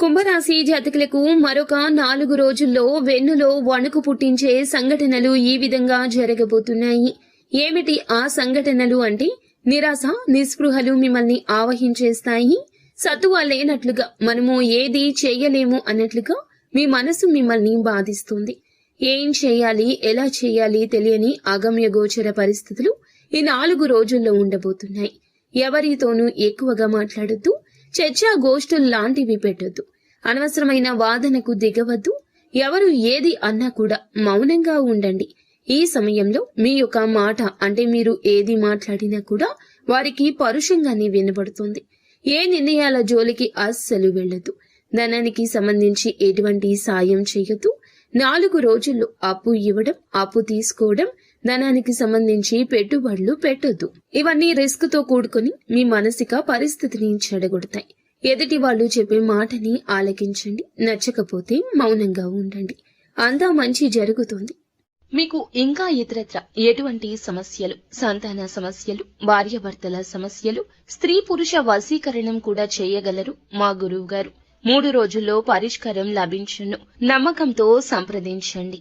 కుంభరాశి జాతకులకు మరొక 4 రోజుల్లో వెన్నులో వణుకు పుట్టించే సంఘటనలు ఈ విధంగా జరగబోతున్నాయి. ఏమిటి ఆ సంఘటనలు అంటే నిరాశ, నిస్పృహలు మిమ్మల్ని ఆవహించేస్తాయి. సత్తువ లేనట్లుగా మనము ఏది చేయలేము అన్నట్లుగా మీ మనసు మిమ్మల్ని బాధిస్తుంది. ఏం చేయాలి, ఎలా చేయాలి తెలియని అగమ్య గోచర పరిస్థితులు ఈ 4 రోజుల్లో ఉండబోతున్నాయి. ఎవరితోనూ ఎక్కువగా మాట్లాడొద్దు. చర్చా గోష్ఠుల్లాంటివి పెట్టొద్దు. అనవసరమైన వాదనకు దిగవద్దు. ఎవరు ఏది అన్నా కూడా మౌనంగా ఉండండి. ఈ సమయంలో మీ యొక్క మాట అంటే మీరు ఏది మాట్లాడినా కూడా వారికి పరుషంగానే వినబడుతుంది. ఏ నిర్ణయాల జోలికి అస్సలు వెళ్ళొద్దు. ధనానికి సంబంధించి ఎటువంటి సాయం చేయొద్దు. 4 రోజుల్లో అప్పు ఇవ్వడం, అప్పు తీసుకోవడం, ధనానికి సంబంధించి పెట్టుబడులు పెట్టొద్దు. ఇవన్నీ రిస్క్ తో కూడుకుని మీ మానసిక పరిస్థితిని చెడగొడతాయి. ఎదుటి వాళ్ళు చెప్పే మాటని ఆలకించండి. నచ్చకపోతే మౌనంగా ఉండండి. అంతా మంచి జరుగుతుంది. మీకు ఇంకా ఇతరత్ర ఎటువంటి సమస్యలు, సంతాన సమస్యలు, భార్యాభర్తల సమస్యలు, స్త్రీ పురుష వశీకరణం కూడా చేయగలరు మా గురువు గారు. 3 రోజుల్లో పరిష్కారం లభించును. నమ్మకంతో సంప్రదించండి.